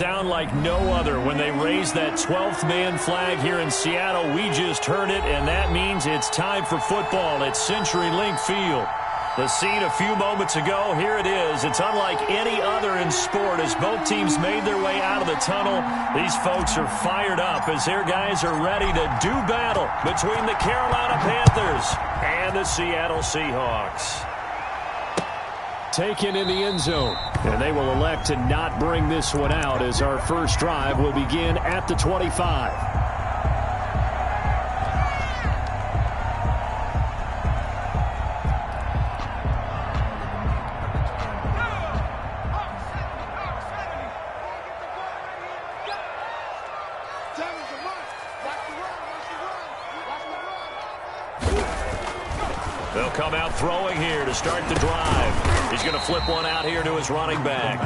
Sound like no other when they raise that 12th man flag here in Seattle. We just heard it, and that means it's time for football at CenturyLink Field. The scene a few moments ago, here it is. It's unlike any other in sport as both teams made their way out of the tunnel. These folks are fired up as their guys are ready to do battle between the Carolina Panthers and the Seattle Seahawks. Taken in the end zone, and they will elect to not bring this one out as our first drive will begin at the 25. They'll come out throwing here to start the drive. He's going to flip one out here to his running back.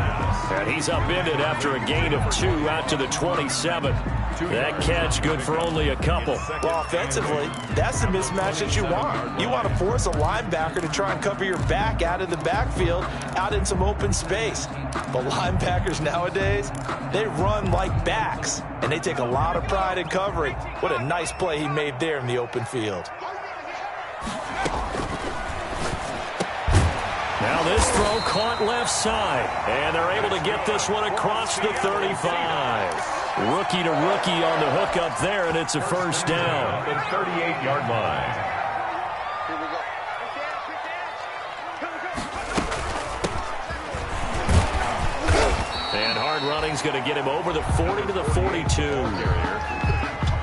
And he's upended after a gain of 2 out to the 27. That catch good for only a couple. Well, offensively, that's the mismatch that you want. You want to force a linebacker to try and cover your back out of the backfield, out in some open space. But linebackers nowadays, they run like backs, and they take a lot of pride in covering. What a nice play he made there in the open field. Now this throw caught left side, and they're able to get this one across the 35. Rookie to rookie on the hook up there, and it's a first down. The 38-yard line. Here we go. And hard running's going to get him over the 40 to the 42.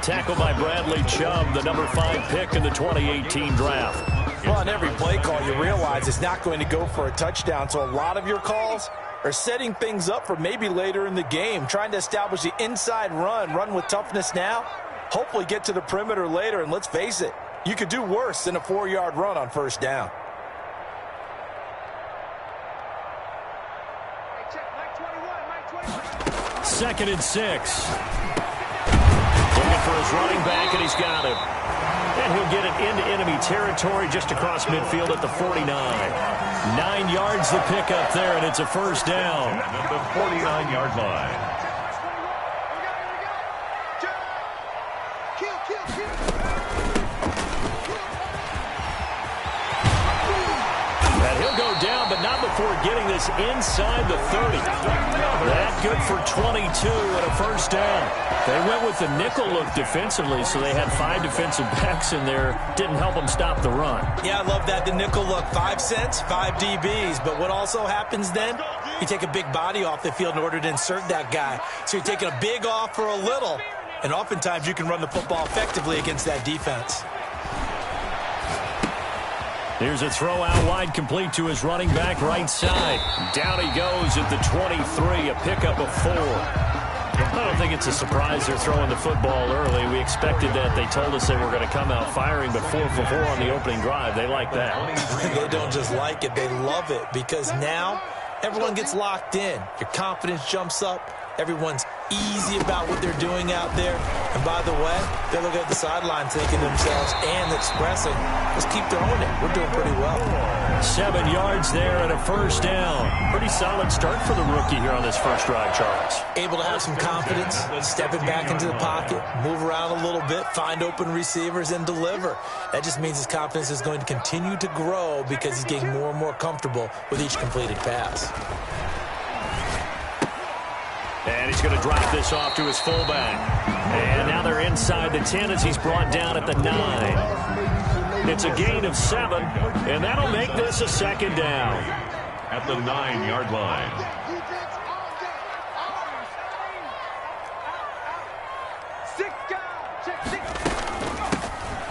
Tackled by Bradley Chubb, the number 5 pick in the 2018 draft. Well, on every play call, you realize it's not going to go for a touchdown, so a lot of your calls are setting things up for maybe later in the game, trying to establish the inside run with toughness now, hopefully get to the perimeter later, and let's face it, you could do worse than a 4-yard run on first down. Second and 6. Looking for his running back, and he's got him. And he'll get it into enemy territory just across midfield at the 49. 9 yards the pickup there, and it's a first down. At the 49-yard line. And he'll go down, but not before getting this inside the 30. That good for 22 and a first down. They went with the nickel look defensively, so they had 5 defensive backs in there. Didn't help them stop the run. Yeah, I love that, the nickel look. 5 cents, 5 DBs. But what also happens then, you take a big body off the field in order to insert that guy. So you're taking a big off for a little, and oftentimes you can run the football effectively against that defense. Here's a throw out wide, complete to his running back right side. Down he goes at the 23, a pickup of 4. I don't think it's a surprise they're throwing the football early. We expected that. They told us they were going to come out firing, but 4 for 4 on the opening drive. They like that. They don't just like it, they love it, because now everyone gets locked in. Your confidence jumps up. Everyone's easy about what they're doing out there. And by the way, they're looking at the sideline thinking to themselves and expressing, let's keep throwing it. We're doing pretty well. 7 yards there and a first down. Pretty solid start for the rookie here on this first drive, Charles. Able to have some confidence, stepping back into the pocket, move around a little bit, find open receivers, and deliver. That just means his confidence is going to continue to grow because he's getting more and more comfortable with each completed pass. And he's going to drop this off to his fullback. And now they're inside the 10 as he's brought down at the 9. It's a gain of 7, and that'll make this a second down. At the 9-yard line.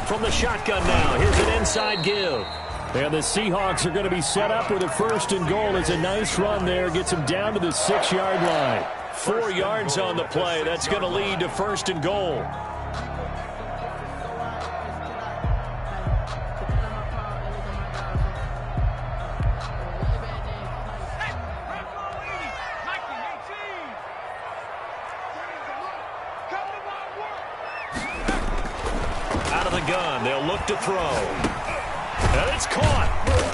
From the shotgun now, here's an inside give. And the Seahawks are going to be set up with a first and goal. It's a nice run there. Gets him down to the 6-yard line. 4 yards on the play. That's going to lead to first and goal. Out of the gun, they'll look to throw. And it's caught.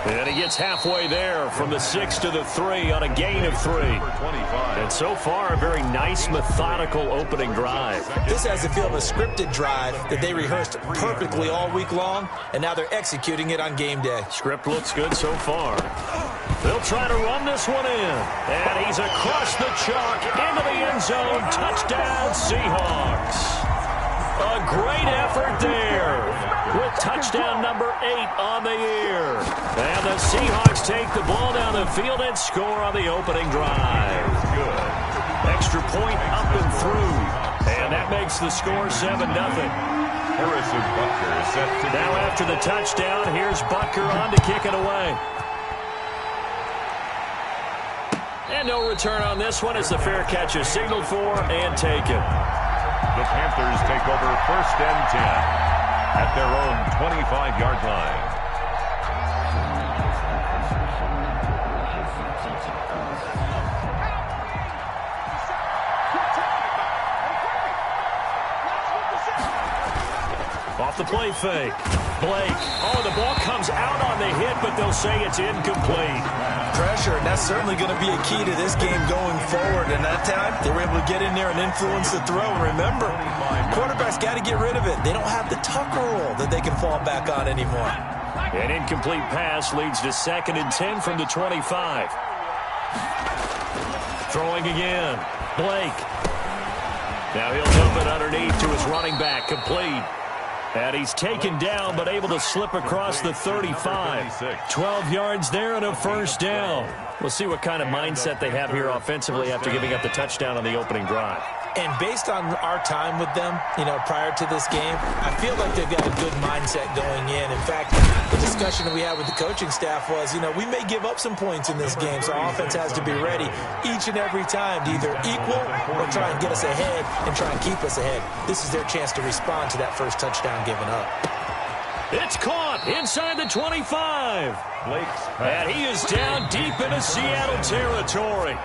And he gets halfway there from the 6 to the 3 on a gain of 3. And so far, a very nice, methodical opening drive. This has the feel of a scripted drive that they rehearsed perfectly all week long, and now they're executing it on game day. Script looks good so far. They'll try to run this one in. And he's across the chalk into the end zone. Touchdown, Seahawks. A great effort there with touchdown number 8 on the year. And the Seahawks take the ball down the field and score on the opening drive. Good. Extra point up and through. And that makes the score 7-0. Harrison Butker is set to now after the touchdown, here's Butker on to kick it away. And no return on this one as the fair catch is signaled for and taken. The Panthers take over 1st and 10 at their own 25-yard line. Off the play fake. Blake. Oh, the ball comes out on the hit, but they'll say it's incomplete. Pressure, and that's certainly going to be a key to this game going forward. And that time, they were able to get in there and influence the throw. And remember, quarterback's got to get rid of it. They don't have the Tucker rule that they can fall back on anymore. An incomplete pass leads to 2nd and 10 from the 25. Throwing again. Blake. Now he'll dump it underneath to his running back. Complete. And he's taken down, but able to slip across the 35. 12 yards there and a 1st down. We'll see what kind of mindset they have here offensively after giving up the touchdown on the opening drive. And based on our time with them, prior to this game, I feel like they've got a good mindset going in. In fact, the discussion that we had with the coaching staff was, we may give up some points in this game, so our offense has to be ready each and every time to either equal or try and get us ahead and try and keep us ahead. This is their chance to respond to that first touchdown given up. It's caught inside the 25. And he is down deep into Seattle territory.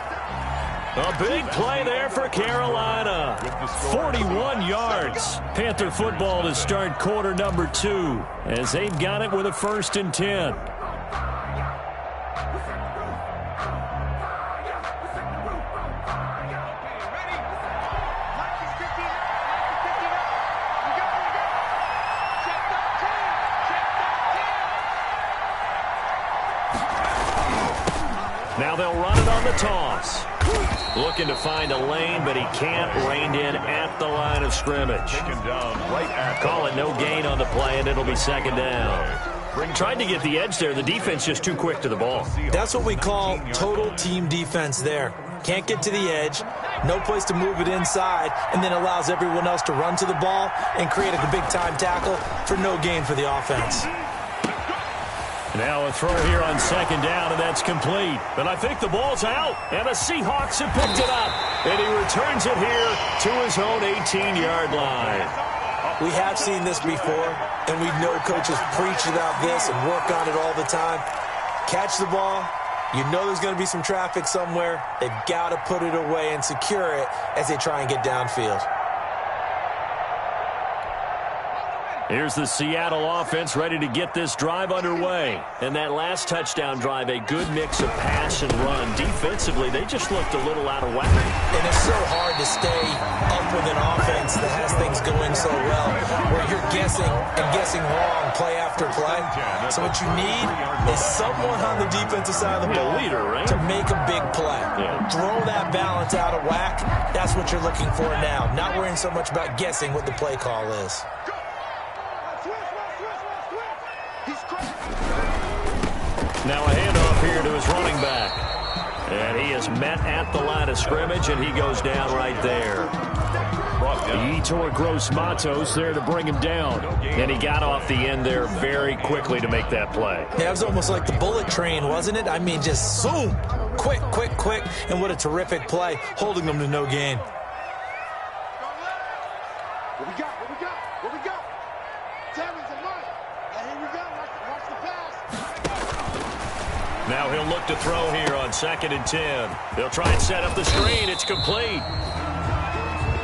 A big play there for Carolina. 41 yards. Panther football to start quarter number 2 as they've got it with a 1st and 10. Now they'll run it on the toss. Looking to find a lane, but he can't. Reined in at the line of scrimmage. Call it no gain on the play, and it'll be 2nd down. Tried to get the edge there. The defense just too quick to the ball. That's what we call total team defense there. Can't get to the edge, no place to move it inside, and then allows everyone else to run to the ball and create a big-time tackle for no gain for the offense. Now a throw here on 2nd down, and that's complete. And I think the ball's out, and the Seahawks have picked it up. And he returns it here to his own 18-yard line. We have seen this before, and we know coaches preach about this and work on it all the time. Catch the ball. You know there's going to be some traffic somewhere. They've got to put it away and secure it as they try and get downfield. Here's the Seattle offense ready to get this drive underway. And that last touchdown drive, a good mix of pass and run. Defensively, they just looked a little out of whack. And it's so hard to stay up with an offense that has things going so well, where you're guessing and guessing wrong play after play. So what you need is someone on the defensive side of the ball to make a big play. Throw that balance out of whack. That's what you're looking for now. Not worrying so much about guessing what the play call is. Now a handoff here to his running back. And he is met at the line of scrimmage, and he goes down right there. Yetur Gross-Matos there to bring him down. And he got off the end there very quickly to make that play. Yeah, it was almost like the bullet train, wasn't it? I mean, just zoom. Quick, quick, quick. And what a terrific play, holding them to no gain. What we got? What we got? What we got? Tammy's a money. And here we go. Watch the pass. Now he'll look to throw here on 2nd and 10. They'll try and set up the screen. It's complete.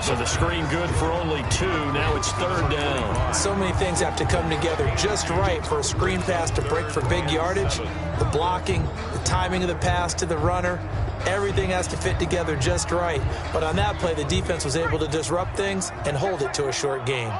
So the screen good for only 2. Now it's 3rd down. So many things have to come together just right for a screen pass to break for big yardage. The blocking, the timing of the pass to the runner, everything has to fit together just right. But on that play, the defense was able to disrupt things and hold it to a short gain.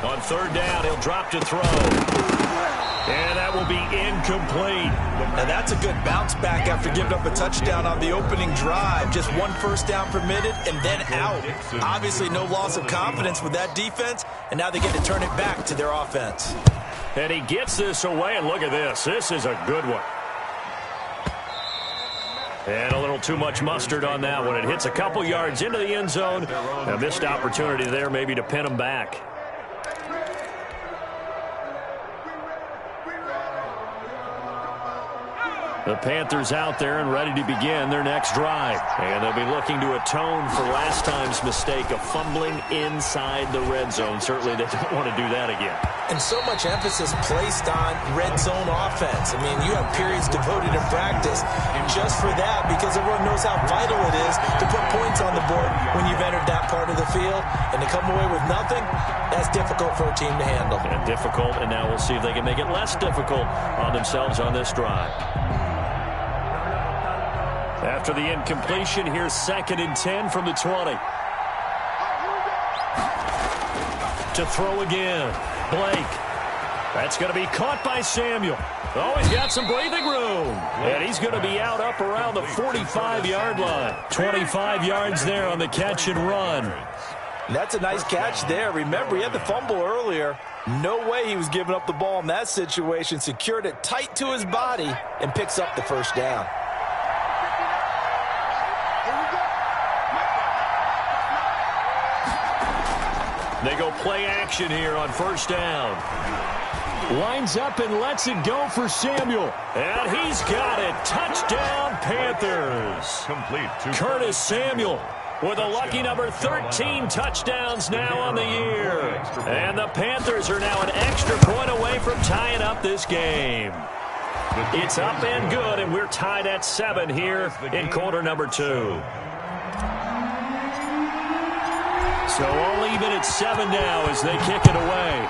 On 3rd down, he'll drop to throw. And that will be incomplete. And that's a good bounce back after giving up a touchdown on the opening drive. Just 1 first down permitted and then out. Obviously no loss of confidence with that defense, and now they get to turn it back to their offense. And he gets this away, and look at this. This is a good one. And a little too much mustard on that one. It hits a couple yards into the end zone. A missed opportunity there maybe to pin him back. The Panthers out there and ready to begin their next drive. And they'll be looking to atone for last time's mistake of fumbling inside the red zone. Certainly they don't want to do that again. And so much emphasis placed on red zone offense. I mean, you have periods devoted in practice just for that because everyone knows how vital it is to put points on the board when you've entered that part of the field. And to come away with nothing, that's difficult for a team to handle. And difficult, and now we'll see if they can make it less difficult on themselves on this drive. After the incompletion, here's 2nd and 10 from the 20. To throw again. Blake. That's going to be caught by Samuel. Oh, he's got some breathing room. And he's going to be out up around the 45-yard line. 25 yards there on the catch and run. That's a nice catch there. Remember, he had the fumble earlier. No way he was giving up the ball in that situation. Secured it tight to his body and picks up the first down. They go play action here on 1st down. Lines up and lets it go for Samuel. And he's got it. Touchdown, Panthers. Complete to Curtis Samuel with a lucky number 13 touchdowns now on the year. And the Panthers are now an extra point away from tying up this game. It's up and good, and we're tied at 7 here in quarter number 2. So all even at 7 now as they kick it away.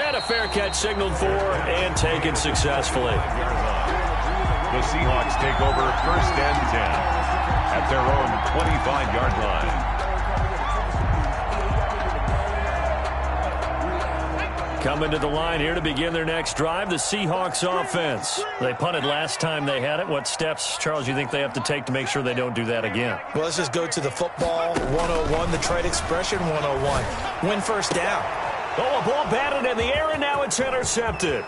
And a fair catch signaled for and taken successfully. The Seahawks take over 1st and 10 at their own 25-yard line. Coming to the line here to begin their next drive, the Seahawks offense. They punted last time they had it. What steps, Charles, you think they have to take to make sure they don't do that again? Well, let's just go to the football 101, the trade expression 101. Win 1st down. Oh, a ball batted in the air, and now it's intercepted.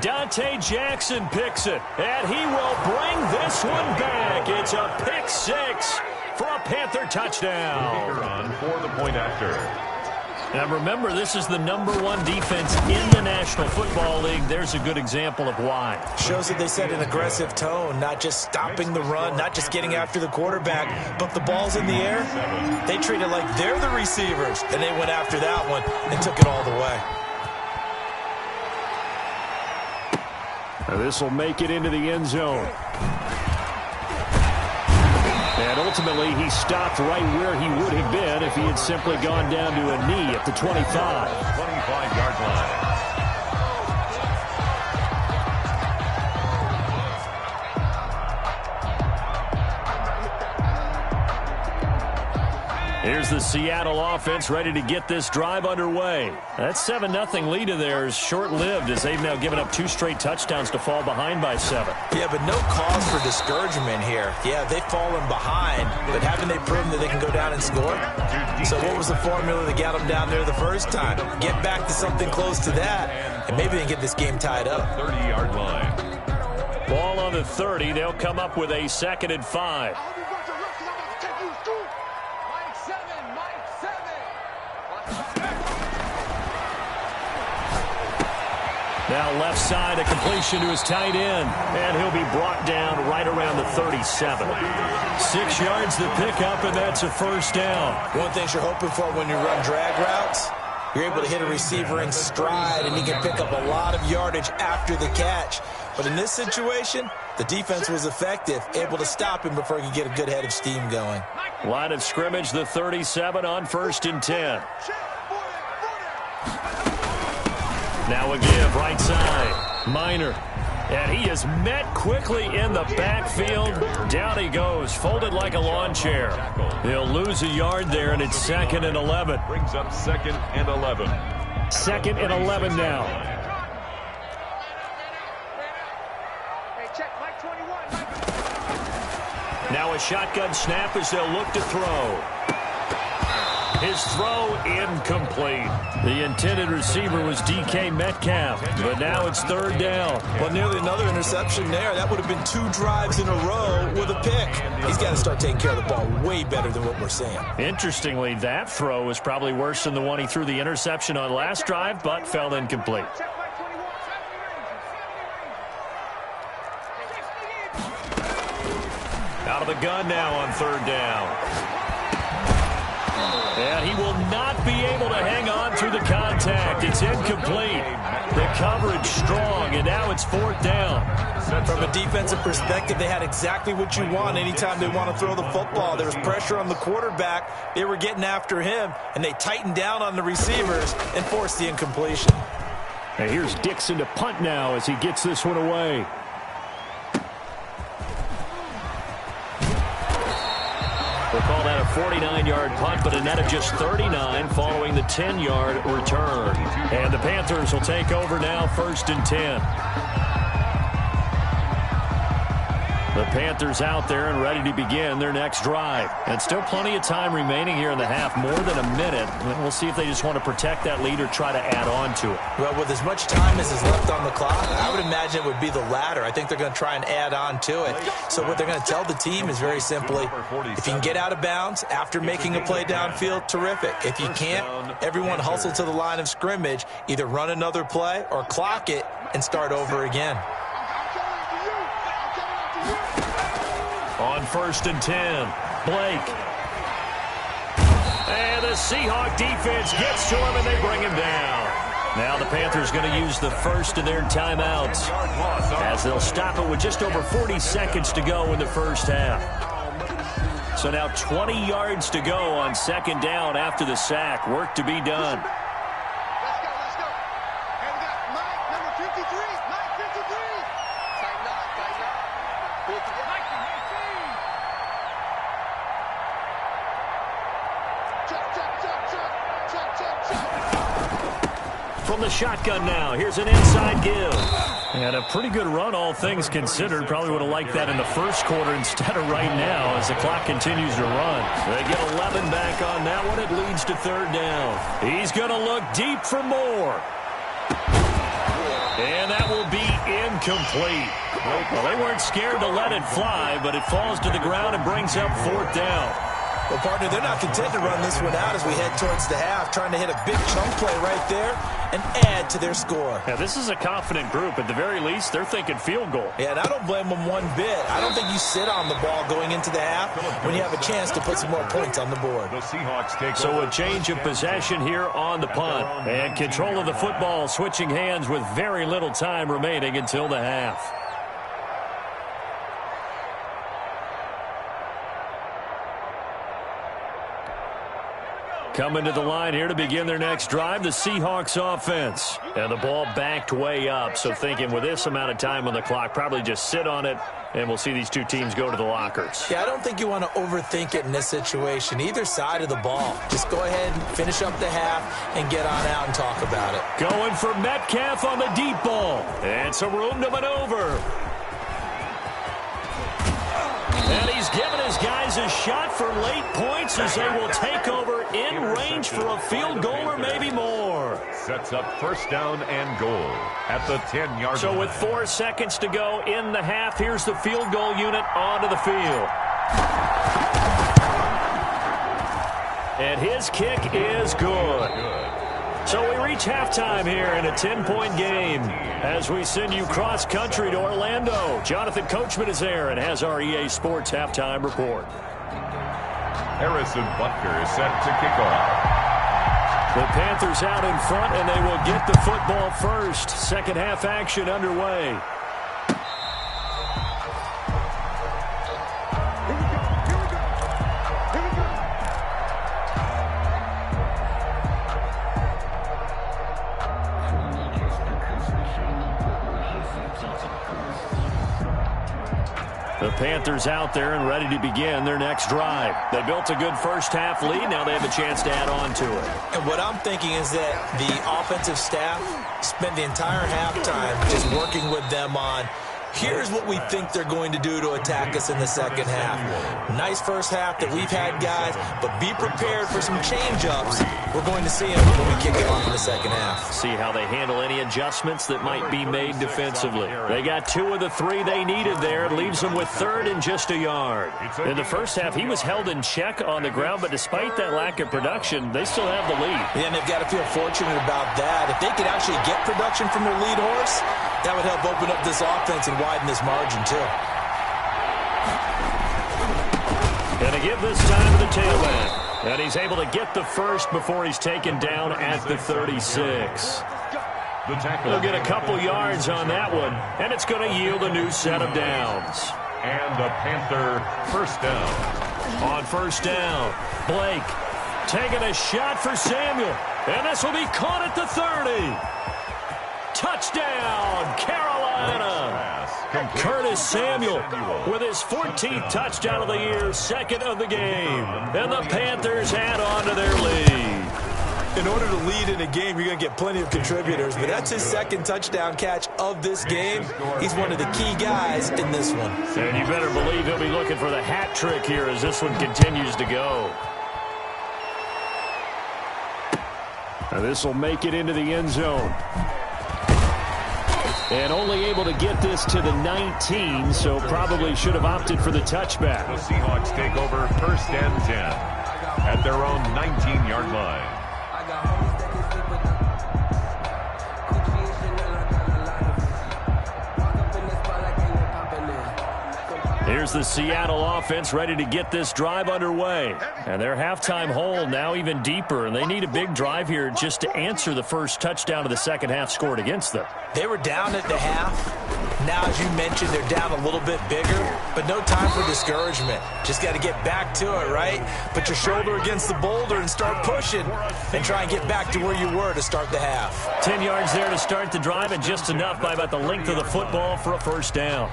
Dante Jackson picks it, and he will bring this one back. It's a pick 6 for a Panther touchdown. For the point after. Now remember, this is the #1 defense in the National Football League. There's a good example of why. Shows that they set an aggressive tone, not just stopping the run, not just getting after the quarterback, but the ball's in the air. They treat it like they're the receivers, and they went after that one and took it all the way. This will make it into the end zone. And ultimately, he stopped right where he would have been if he had simply gone down to a knee at the 25. 25-yard line. Here's the Seattle offense ready to get this drive underway. That 7-0 lead of theirs short-lived as they've now given up 2 straight touchdowns to fall behind by 7. Yeah, but no cause for discouragement here. Yeah, they've fallen behind, but haven't they proven that they can go down and score? So what was the formula that got them down there the first time? Get back to something close to that, and maybe they can get this game tied up. 30-yard line. Ball on the 30. They'll come up with a 2nd and 5. Now left side, a completion to his tight end. And he'll be brought down right around the 37. 6 yards the pickup, and that's a first down. One of the things you're hoping for when you run drag routes, you're able to hit a receiver in stride, and he can pick up a lot of yardage after the catch. But in this situation, the defense was effective, able to stop him before he could get a good head of steam going. Line of scrimmage, the 37 on 1st and 10. Now a give, right side. Minor. And he is met quickly in the backfield. Down he goes, folded like a lawn chair. He'll lose a yard there, and it's 2nd and 11. Brings up 2nd and 11. 2nd and 11 now. Now a shotgun snap as they'll look to throw. His throw incomplete. The intended receiver was DK Metcalf, but now it's 3rd down. Well, nearly another interception there. That would have been 2 drives in a row with a pick. He's got to start taking care of the ball way better than what we're seeing. Interestingly, that throw was probably worse than the one he threw the interception on last drive, but fell incomplete. Out of the gun now on 3rd down. And he will not be able to hang on through the contact. It's incomplete. The coverage strong, and now it's 4th down. From a defensive perspective, they had exactly what you want anytime they want to throw the football. There was pressure on the quarterback. They were getting after him, and they tightened down on the receivers and forced the incompletion. And here's Dixon to punt now as he gets this one away. We'll call that a 49-yard punt, but a net of just 39 following the 10-yard return. And the Panthers will take over now, 1st and 10. The Panthers out there and ready to begin their next drive. And still plenty of time remaining here in the half, more than a minute. We'll see if they just want to protect that lead or try to add on to it. Well, with as much time as is left on the clock, I would imagine it would be the latter. I think they're going to try and add on to it. So what they're going to tell the team is very simply, if you can get out of bounds after making a play downfield, terrific. If you can't, everyone hustle to the line of scrimmage, either run another play or clock it and start over again. On 1st and 10, Blake. And the Seahawks defense gets to him, and they bring him down. Now the Panthers going to use the first of their timeouts as they'll stop it with just over 40 seconds to go in the first half. So now 20 yards to go on 2nd down after the sack. Work to be done. Let's go. And we got Mike, number 53. Mike, 53. Tighten up. Pull it together. From the shotgun now, here's an inside give. And a pretty good run, all things considered. Probably would have liked that in the first quarter instead of right now as the clock continues to run. They get 11 back on that one. It leads to 3rd down. He's going to look deep for more. And that will be incomplete. Well, they weren't scared to let it fly, but it falls to the ground and brings up 4th down. Well, partner, they're not content to run this one out as we head towards the half, trying to hit a big chunk play right there and add to their score. Yeah, this is a confident group. At the very least, they're thinking field goal. Yeah, and I don't blame them one bit. I don't think you sit on the ball going into the half when you have a chance to put some more points on the board. The Seahawks take So a change of possession here on the punt. And control of the football switching hands with very little time remaining until the half. Coming to the line here to begin their next drive, the Seahawks offense. And the ball backed way up, so thinking with this amount of time on the clock, probably just sit on it, and we'll see these two teams go to the lockers. Yeah, I don't think you want to overthink it in this situation, either side of the ball. Just go ahead and finish up the half and get on out and talk about it. Going for Metcalf on the deep ball. And some room to maneuver. And he's given his guys a shot for late points as they will take over in range for a field goal or maybe more. Sets up 1st down and goal at the 10-yard line. So with 4 seconds to go in the half, here's the field goal unit onto the field. And his kick is good. So we reach halftime here in a 10-point game as we send you cross-country to Orlando. Jonathan Coachman is there and has our EA Sports halftime report. Harrison Butker is set to kick off. The Panthers out in front, and they will get the football first. Second half action underway. The Panthers out there and ready to begin their next drive. They built a good first half lead. Now they have a chance to add on to it. And what I'm thinking is that the offensive staff spent the entire halftime just working with them on, here's what we think they're going to do to attack us in the second half. Nice first half that we've had, guys, but be prepared for some change-ups. We're going to see them when we kick it off in the second half. See how they handle any adjustments that might be made defensively. They got 2 of the 3 they needed there. It leaves them with third and just a yard. In the first half, he was held in check on the ground, but despite that lack of production, they still have the lead. Yeah, and they've got to feel fortunate about that. If they could actually get production from their lead horse, that would help open up this offense and widen this margin, too. Going to give this time to the tailback. And he's able to get the first before he's taken down at the 36. They'll get a couple yards on that one, and it's going to yield a new set of downs. And the Panther first down. On first down, Blake taking a shot for Samuel. And this will be caught at the 30. Touchdown, Carolina. Curtis Samuel with his 14th touchdown of the year, second of the game. And the Panthers add on to their lead. In order to lead in a game, you're going to get plenty of contributors, but that's his second touchdown catch of this game. He's one of the key guys in this one. And you better believe he'll be looking for the hat trick here as this one continues to go. Now this will make it into the end zone. And only able to get this to the 19, so probably should have opted for the touchback. The Seahawks take over first and 10 at their own 19-yard line. Here's the Seattle offense ready to get this drive underway. And their halftime hole now even deeper, and they need a big drive here just to answer the first touchdown of the second half scored against them. They were down at the half. Now, as you mentioned, they're down a little bit bigger, but no time for discouragement. Just got to get back to it, right? Put your shoulder against the boulder and start pushing and try and get back to where you were to start the half. 10 yards there to start the drive, and just enough by about the length of the football for a first down.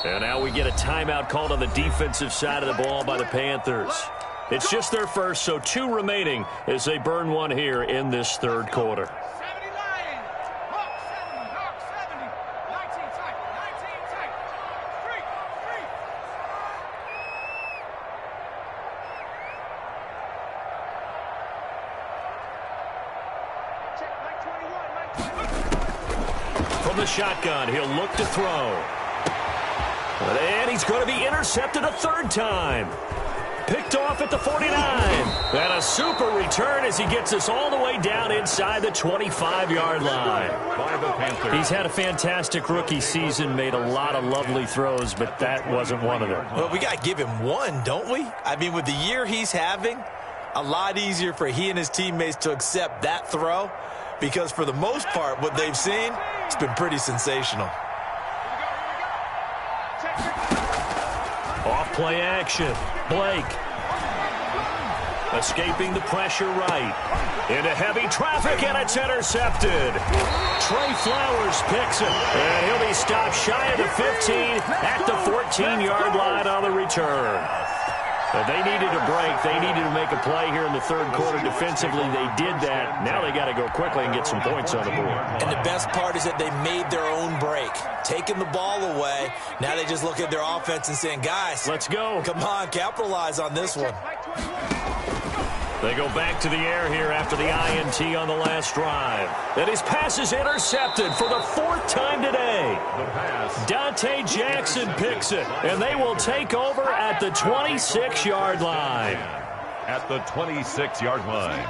And now we get a timeout called on the defensive side of the ball by the Panthers. It's just their first, so 2 remaining as they burn one here in this third quarter. From the shotgun, he'll look to throw. And he's going to be intercepted a third time. Picked off at the 49. And a super return as he gets us all the way down inside the 25-yard line. He's had a fantastic rookie season, made a lot of lovely throws, but that wasn't one of them. Well, we got to give him one, don't we? I mean, with the year he's having, a lot easier for he and his teammates to accept that throw, because for the most part, what they've seen, it's been pretty sensational. Off play action. Blake. Escaping the pressure right. Into heavy traffic, and it's intercepted. Trey Flowers picks it. And he'll be stopped shy of the 15 at the 14-yard line on the return. But they needed a break. They needed to make a play here in the third quarter defensively. They did that. Now they got to go quickly and get some points on the board. And the best part is that they made their own break. Taking the ball away. Now they just look at their offense and saying, guys, let's go. Come on, capitalize on this one. They go back to the air here after the INT on the last drive. And his pass is intercepted for the 4th time today. Dante Jackson picks it, and they will take over at the 26-yard line. At the 26-yard line.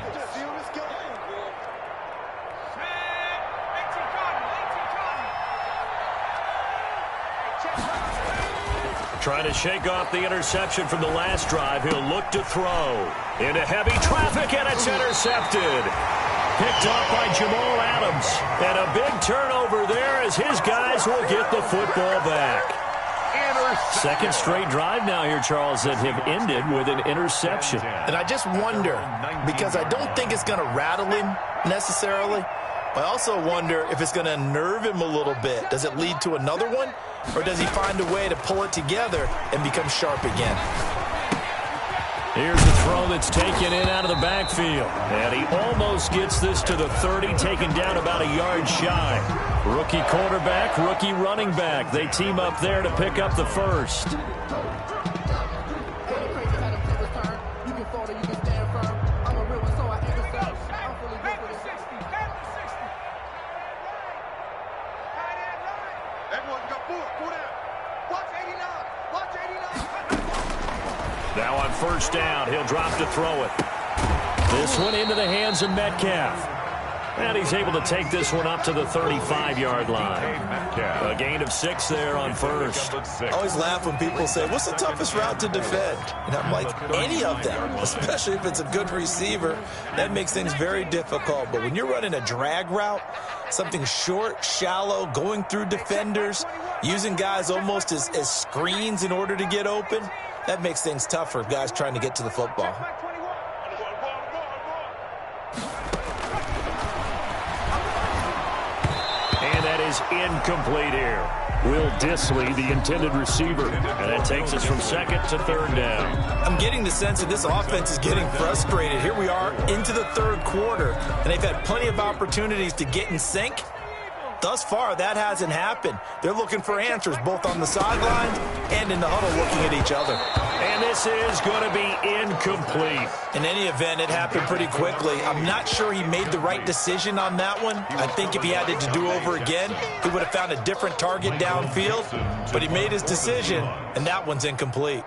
Trying to shake off the interception from the last drive. He'll look to throw. Into heavy traffic, and it's intercepted. Picked off by Jamal Adams. And a big turnover there as his guys will get the football back. Second straight drive now here, Charles, that have ended with an interception. And I just wonder, because I don't think it's going to rattle him necessarily. I also wonder if it's going to unnerve him a little bit. Does it lead to another one? Or does he find a way to pull it together and become sharp again? Here's the throw that's taken in out of the backfield. And he almost gets this to the 30, taken down about a yard shy. Rookie quarterback, rookie running back. They team up there to pick up the first. Now on first down, he'll drop to throw it. This one into the hands of Metcalf. And he's able to take this one up to the 35-yard line. A gain of 6 there on first. I always laugh when people say, what's the toughest route to defend? And I'm like, any of them, especially if it's a good receiver. That makes things very difficult. But when you're running a drag route, something short, shallow, going through defenders, using guys almost as screens in order to get open, that makes things tough for guys trying to get to the football. Is incomplete here. Will Dissly, the intended receiver. And that takes us from second to third down. I'm getting the sense that this offense is getting frustrated. Here we are into the third quarter, and they've had plenty of opportunities to get in sync. Thus far, that hasn't happened. They're looking for answers both on the sidelines and in the huddle looking at each other. And this is going to be incomplete. In any event, it happened pretty quickly. I'm not sure he made the right decision on that one. I think if he had it to do over again, he would have found a different target downfield. But he made his decision, and that one's incomplete.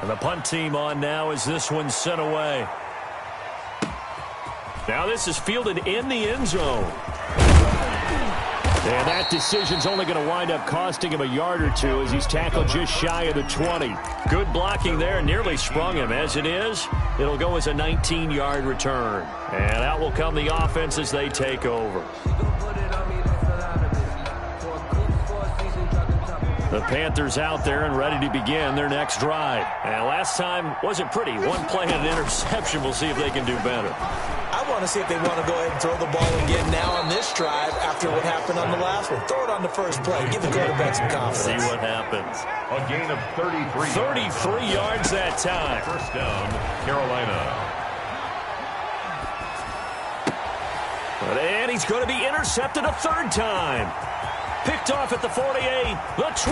And the punt team on now as this one's sent away. Now this is fielded in the end zone. And that decision's only going to wind up costing him a yard or two as he's tackled just shy of the 20. Good blocking there, nearly sprung him. As it is, it'll go as a 19-yard return. And out will come the offense as they take over. The Panthers out there and ready to begin their next drive. And last time wasn't pretty. One play and an interception. We'll see if they can do better. I want to see if they want to go ahead and throw the ball again now on this drive after what happened on the last one. Throw it on the first play. Give the quarterback some confidence. See what happens. A gain of 33. 33 yards that time. First down, Carolina. And he's going to be intercepted a third time. Picked off at the 48, the 20.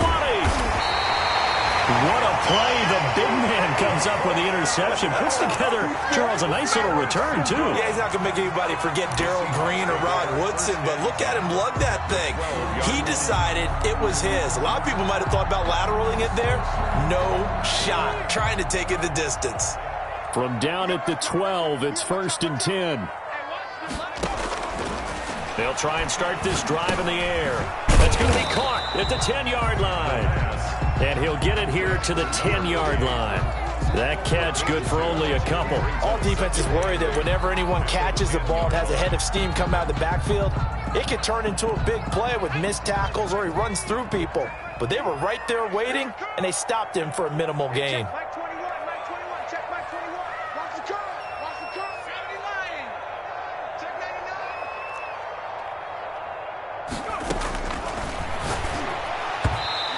What a play. The big man comes up with the interception. Puts together, Charles, a nice little return, too. Yeah, he's not going to make anybody forget Darrell Green or Rod Woodson, but look at him lug that thing. He decided it was his. A lot of people might have thought about lateraling it there. No shot. Trying to take it the distance. From down at the 12, it's 1st and 10. They'll try and start this drive in the air. That's going to be caught at the 10-yard line. And he'll get it here to the 10-yard line. That catch good for only a couple. All defenses worry that whenever anyone catches the ball and has a head of steam come out of the backfield, it could turn into a big play with missed tackles or he runs through people. But they were right there waiting, and they stopped him for a minimal gain.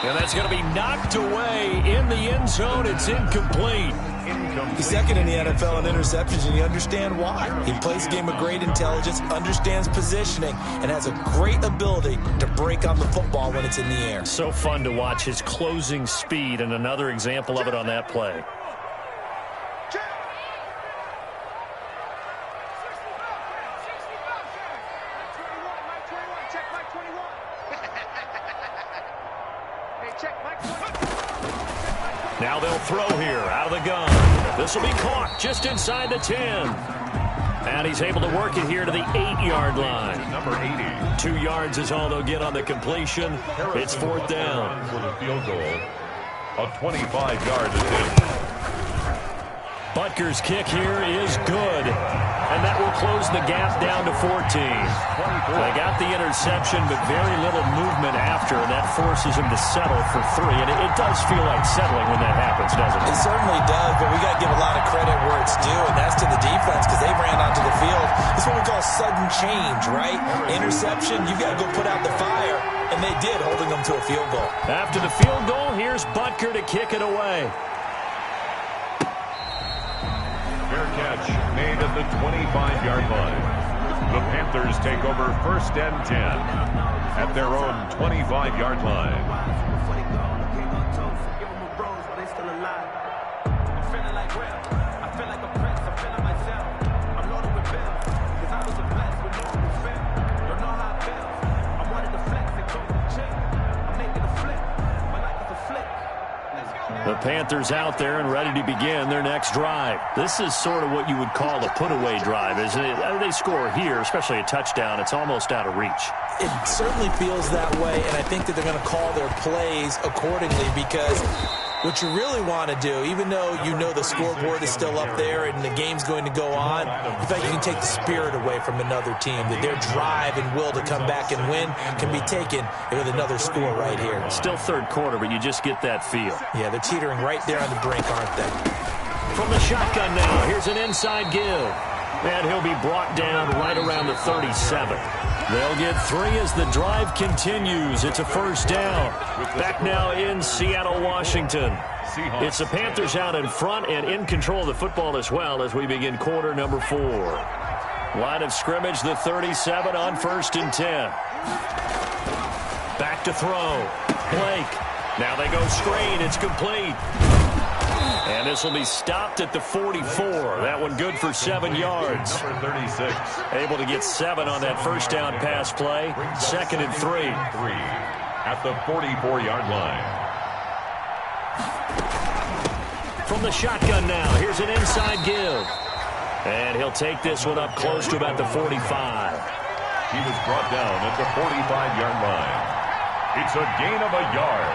And that's going to be knocked away in the end zone. It's incomplete. He's second in the NFL in interceptions, and you understand why. He plays a game of great intelligence, understands positioning, and has a great ability to break on the football when it's in the air. So fun to watch his closing speed, and another example of it on that play. Now they'll throw here out of the gun. This will be caught just inside the 10. And he's able to work it here to the 8-yard line. Number 80. 2 yards is all they'll get on the completion. It's fourth down. For the field goal, a 25-yard attempt. Butker's kick here is good. And that will close the gap down to 14. They got the interception, but very little movement after, and that forces him to settle for 3. And it does feel like settling when that happens, doesn't it? It certainly does, but we got to give a lot of credit where it's due, and that's to the defense because they ran onto the field. It's what we call sudden change, right? Interception, you got to go put out the fire, and they did, holding them to a field goal. After the field goal, here's Butker to kick it away. Fair catch made at the 25-yard line. The Panthers take over first and 10 at their own 25-yard line. The Panthers out there and ready to begin their next drive. This is sort of what you would call a put-away drive, isn't it? They score here, especially a touchdown. It's almost out of reach. It certainly feels that way, and I think that they're going to call their plays accordingly because what you really want to do, even though you know the scoreboard is still up there and the game's going to go on, in fact, you can take the spirit away from another team, that their drive and will to come back and win can be taken with another score right here. Still third quarter, but you just get that feel. Yeah, they're teetering right there on the brink, aren't they? From the shotgun now, here's an inside give. And he'll be brought down right around the 37. They'll get 3 as the drive continues. It's a first down. Back now in Seattle, Washington. It's the Panthers out in front and in control of the football as well as we begin quarter number 4. Line of scrimmage, the 37 on first and 10. Back to throw. Blake. Now they go screen. It's complete. And this will be stopped at the 44. That one good for 7 yards. Number 36. Able to get 7 on that first down pass play. Second and 3. 3 at the 44-yard line. From the shotgun now, here's an inside give. And he'll take this one up close to about the 45. He was brought down at the 45-yard line. It's a gain of a yard.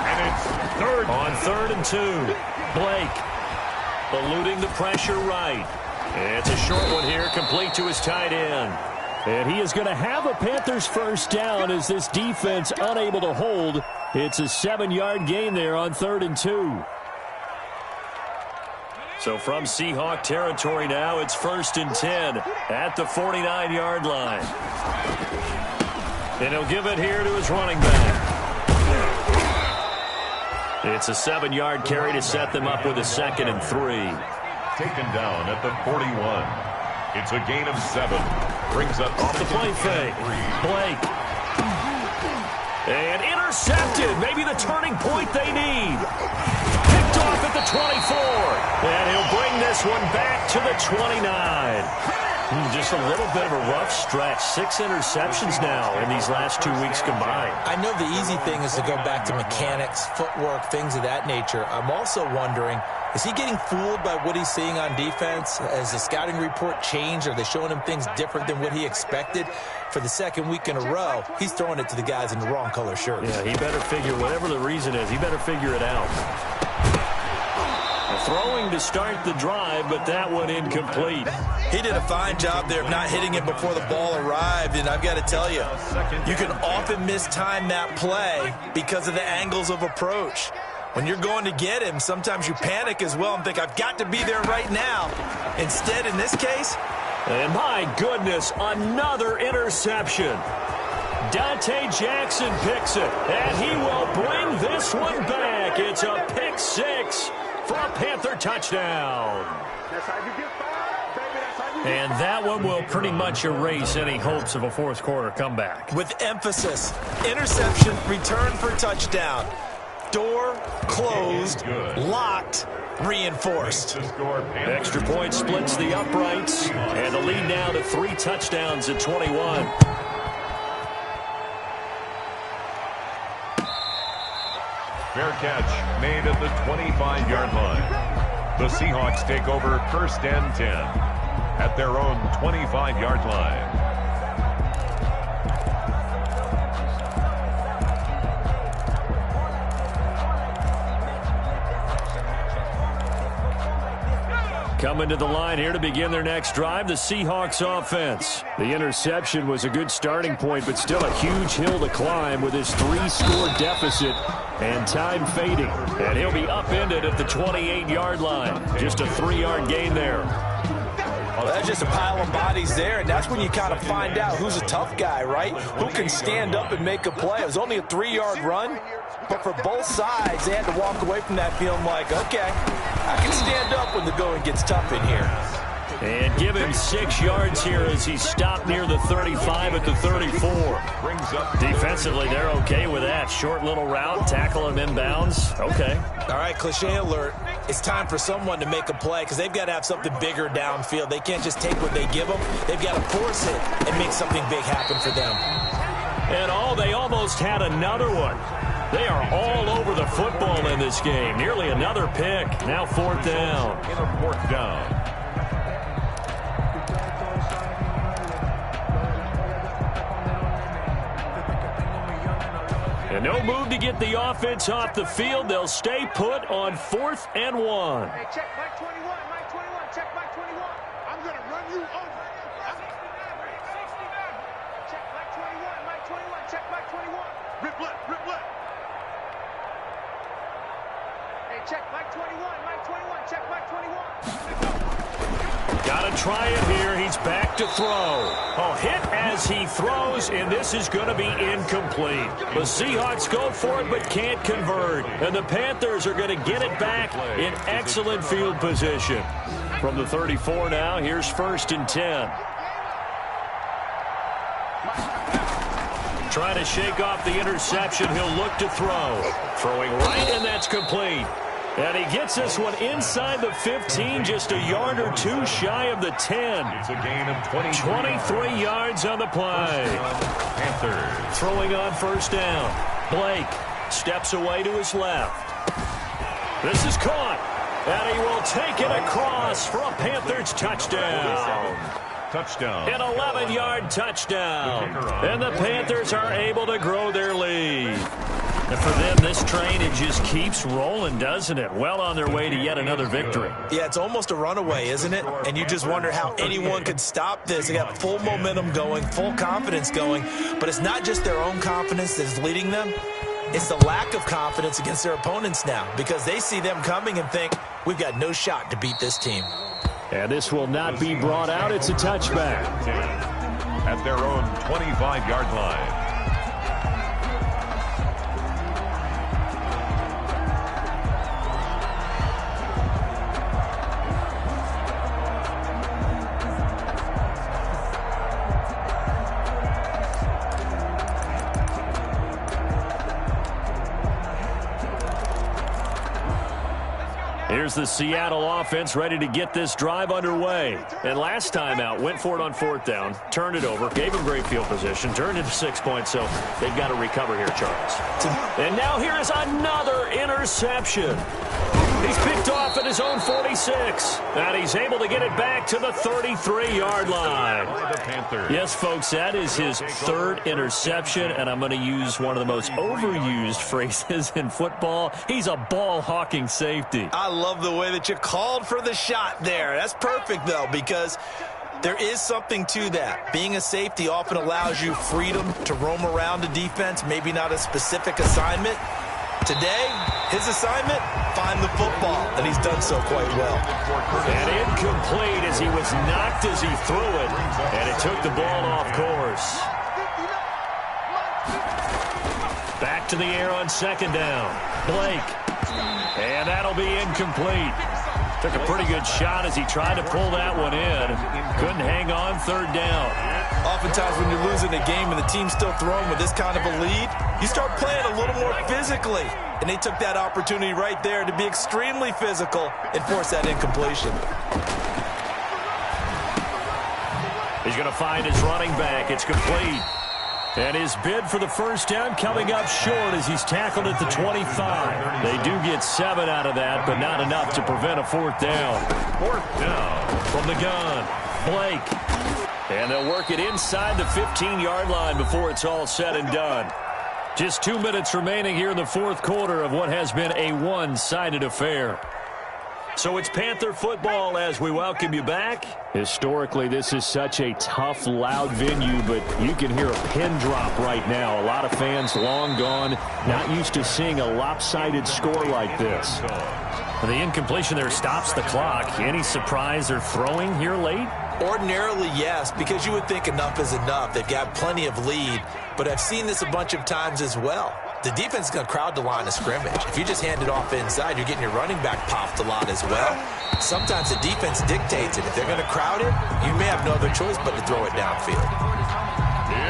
And it's third. On 3rd and 2. Blake eluding the pressure right. It's a short one here, complete to his tight end. And he is going to have a Panthers first down as this defense unable to hold. It's a 7-yard gain there on 3rd and 2. So from Seahawk territory now, it's 1st and 10 at the 49-yard line. And he'll give it here to his running back. It's a 7-yard carry to set them up with a 2nd and 3. Taken down at the 41. It's a gain of 7. Brings up off the play fake. Blake. And intercepted. Maybe the turning point they need. Picked off at the 24. And he'll bring this one back to the 29. Just a little bit of a rough stretch. 6 interceptions now in these last 2 weeks combined. I know the easy thing is to go back to mechanics, footwork, things of that nature. I'm also wondering, is he getting fooled by what he's seeing on defense? Has the scouting report changed? Are they showing him things different than what he expected? For the 2nd week in a row, he's throwing it to the guys in the wrong color shirts. Yeah, he better figure, whatever the reason is, he better figure it out. Throwing to start the drive, but that one incomplete. He did a fine job there of not hitting it before the ball arrived, and I've got to tell you, you can often mistime that play because of the angles of approach. When you're going to get him, sometimes you panic as well and think, I've got to be there right now. Instead, in this case... And my goodness, another interception. Dante Jackson picks it, and he will bring this one back. It's a pick six for a Panther touchdown. And that one will pretty much erase any hopes of a fourth quarter comeback. With emphasis, interception, return for touchdown. Door closed, locked, reinforced. Extra point splits the uprights, and the lead now to 3 touchdowns at 21. Fair catch made at the 25-yard line. The Seahawks take over first and 10 at their own 25-yard line. Coming to the line here to begin their next drive, the Seahawks offense. The interception was a good starting point, but still a huge hill to climb with his 3-score deficit and time fading. And he'll be upended at the 28-yard line. Just a 3-yard gain there. Well, that's just a pile of bodies there, and that's when you kind of find out who's a tough guy, right? Who can stand up and make a play. It was only a 3-yard run, but for both sides, they had to walk away from that feeling like, okay, I can stand up when the going gets tough in here. And give him 6 yards here as he stopped near the 35 at the 34. Defensively, they're okay with that. Short little route, tackle him inbounds. Okay. All right, cliche alert. It's time for someone to make a play because they've got to have something bigger downfield. They can't just take what they give them. They've got to force it and make something big happen for them. And they almost had another one. They are all over the football in this game. Nearly another pick. Now 4th down. In a 4th down. And no move to get the offense off the field. They'll stay put on 4th and 1. Hey, check Mike 21, Mike 21, check Mike 21. I'm going to run you over. Check Mike 21, Mike 21, check Mike 21. Rip left, rip left. Hey, check Mike 21, Mike 21, check Mike 21. Got to try it here. He's back to throw. Oh, hit as he throws, and this is going to be incomplete. The Seahawks go for it but can't convert. And the Panthers are going to get it back in excellent field position. From the 34 now, here's 1st and 10. Trying to shake off the interception. He'll look to throw. Throwing right, and that's complete. And he gets this one inside the 15, just a yard or 2 shy of the 10. It's a gain of 23 yards on the play. Panthers. Throwing on 1st down. Blake steps away to his left. This is caught. And he will take it across for a Panthers touchdown. Touchdown. An 11-yard touchdown. And the Panthers are able to grow their lead. And for them, this train, it just keeps rolling, doesn't it? Well on their way to yet another victory. Yeah, it's almost a runaway, isn't it? And you just wonder how anyone could stop this. They got full momentum going, full confidence going. But it's not just their own confidence that's leading them. It's the lack of confidence against their opponents now because they see them coming and think, we've got no shot to beat this team. And this will not be brought out. It's a touchback. At their own 25-yard line. Here's the Seattle offense ready to get this drive underway. And last time out, went for it on 4th down, turned it over, gave him great field position, turned it to 6 points, so they've got to recover here, Charles. And now here is another interception. He's picked off at his own 46, and he's able to get it back to the 33-yard line. Yes, folks, that is his 3rd interception, and I'm going to use one of the most overused phrases in football. He's a ball-hawking safety. I love the way that you called for the shot there. That's perfect, though, because there is something to that. Being a safety often allows you freedom to roam around the defense, maybe not a specific assignment. Today, his assignment, find the football, and he's done so quite well. And incomplete as he was knocked as he threw it, and it took the ball off course. to the air on second down. Blake. And that'll be incomplete. Took a pretty good shot as he tried to pull that one in. Couldn't hang on third down. Oftentimes when you're losing a game and the team's still throwing with this kind of a lead, you start playing a little more physically. And they took that opportunity right there to be extremely physical and force that incompletion. He's going to find his running back. It's complete. And his bid for the first down coming up short as he's tackled at the 25. They do get 7 out of that, but not enough to prevent a fourth down. Fourth down. From the gun, Blake. And they'll work it inside the 15-yard line before it's all said and done. Just 2 minutes remaining here in the fourth quarter of what has been a one-sided affair. So it's Panther football as we welcome you back. Historically, this is such a tough, loud venue, but you can hear a pin drop right now. A lot of fans long gone, not used to seeing a lopsided score like this. The incompletion there stops the clock. Any surprise they're throwing here late? Ordinarily, yes, because you would think enough is enough. They've got plenty of lead, but I've seen this a bunch of times as well. The defense is going to crowd the line of scrimmage. If you just hand it off inside, you're getting your running back popped a lot as well. Sometimes the defense dictates it. If they're going to crowd it, you may have no other choice but to throw it downfield.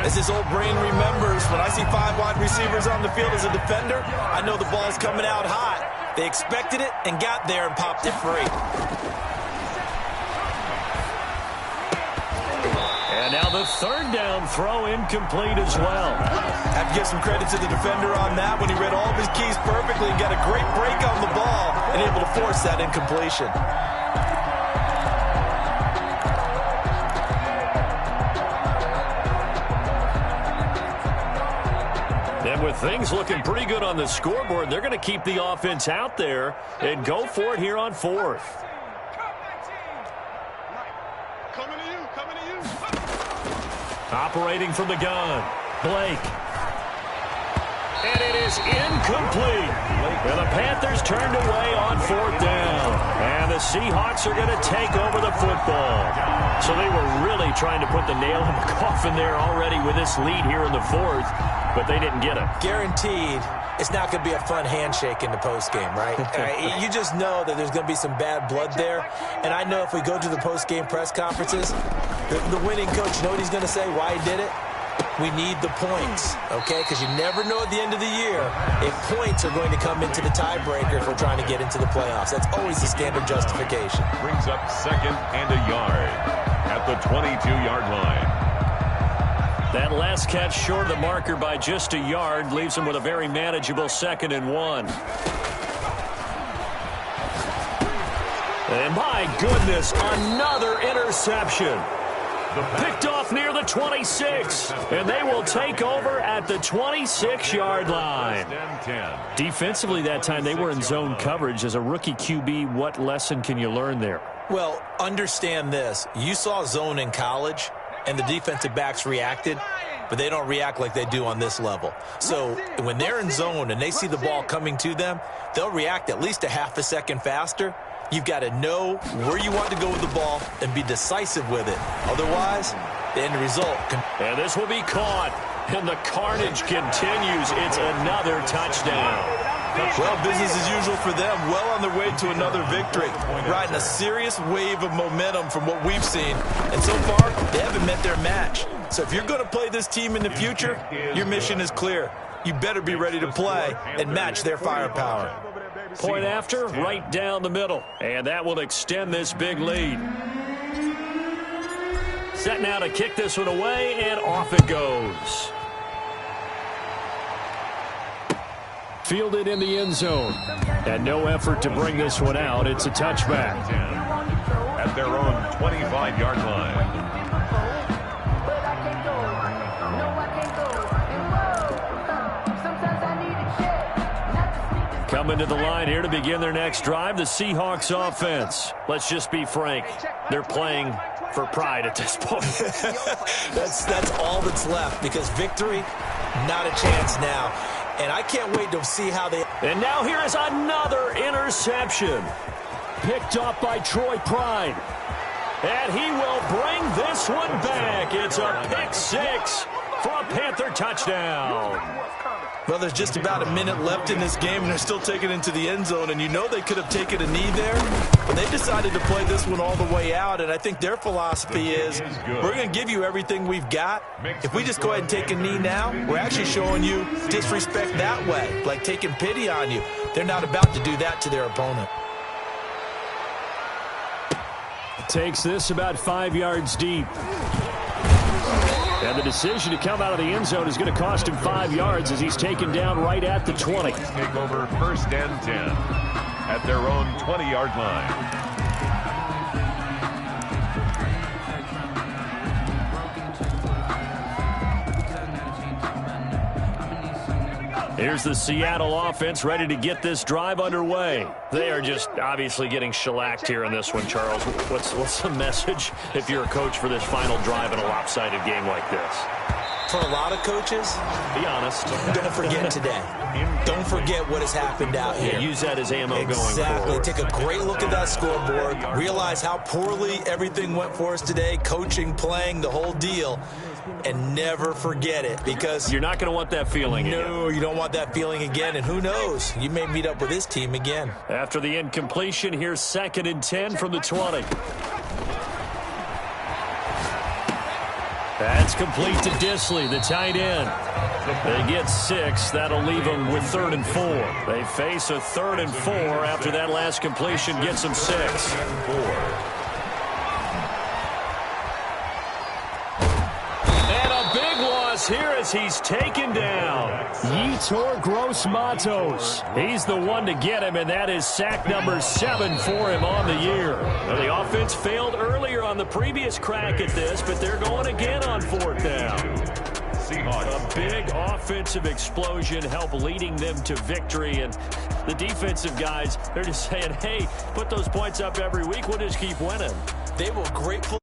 As this old brain remembers, when I see 5 wide receivers on the field as a defender, I know the ball's coming out hot. They expected it and got there and popped it free. And now the third down throw incomplete as well. I have to give some credit to the defender on that when he read all of his keys perfectly and got a great break on the ball and able to force that incompletion. And with things looking pretty good on the scoreboard, they're going to keep the offense out there and go for it here on fourth. Operating from the gun, Blake. And it is incomplete. And the Panthers turned away on fourth down. And the Seahawks are going to take over the football. So they were really trying to put the nail in the coffin there already with this lead here in the fourth, but they didn't get it. Guaranteed it's not going to be a fun handshake in the postgame, right? You just know that there's going to be some bad blood there. And I know if we go to the postgame press conferences, the winning coach, you know what he's going to say, why he did it? We need the points, okay? Because you never know at the end of the year if points are going to come into the tiebreaker if we're trying to get into the playoffs. That's always the standard justification. Brings up second and a yard at the 22-yard line. That last catch short of the marker by just a yard leaves him with a very manageable 2nd and 1. And my goodness, another interception. Picked off near the 26, and they will take over at the 26-yard line. Defensively that time, they were in zone coverage. As a rookie QB, what lesson can you learn there? Well, understand this. You saw zone in college, and the defensive backs reacted, but they don't react like they do on this level. So when they're in zone and they see the ball coming to them, they'll react at least a half a second faster. You've got to know where you want to go with the ball and be decisive with it. Otherwise, the end result can... And this will be caught, and the carnage continues. It's another touchdown. Well, business as usual for them. Well on their way to another victory. Riding a serious wave of momentum from what we've seen. And so far, they haven't met their match. So if you're going to play this team in the future, your mission is clear. You better be ready to play and match their firepower. Point after, right down the middle. And that will extend this big lead. Set now to kick this one away, and off it goes. Fielded in the end zone. And no effort to bring this one out. It's a touchback. At their own 25-yard line. Coming to the line here to begin their next drive, the Seahawks offense. Let's just be frank. They're playing for pride at this point. That's all that's left, because victory, not a chance now. And I can't wait to see how they... And now here is another interception. Picked up by Troy Pride. And he will bring this one back. It's a pick six. for a Panther touchdown. Well, there's just about a minute left in this game, and they're still taking it into the end zone. And you know they could have taken a knee there, but they decided to play this one all the way out. And I think their philosophy is, we're going to give you everything we've got. If we just go ahead and take a knee now, we're actually showing you disrespect that way, like taking pity on you. They're not about to do that to their opponent. Takes this about 5 yards deep. And the decision to come out of the end zone is going to cost him 5 yards as he's taken down right at the 20. Take over 1st and 10 at their own 20-yard line. Here's the Seattle offense ready to get this drive underway. They are just obviously getting shellacked here in this one, Charles. What's the message if you're a coach for this final drive in a lopsided game like this? For a lot of coaches, be honest. Don't forget today. Don't forget what has happened out here. Yeah, use that as ammo going forward. Exactly. Take a great look at that scoreboard. Realize how poorly everything went for us today. Coaching, playing, the whole deal. And never forget it, because you're not going to want that feeling again. No, you don't want that feeling again. And who knows? You may meet up with this team again. After the incompletion, here's 2nd and 10 from the 20. That's complete to Disley, the tight end. They get 6. That'll leave them with 3rd and 4. They face a 3rd and 4 after that last completion gets them 6. 4. Here as he's taken down. Yetur Gross-Matos. He's the one to get him, and that is sack number 7 for him on the year. Well, the offense failed earlier on the previous crack at this, but they're going again on 4th down. A big offensive explosion helped leading them to victory, and the defensive guys, they're just saying, hey, put those points up every week, we'll just keep winning. They will gratefully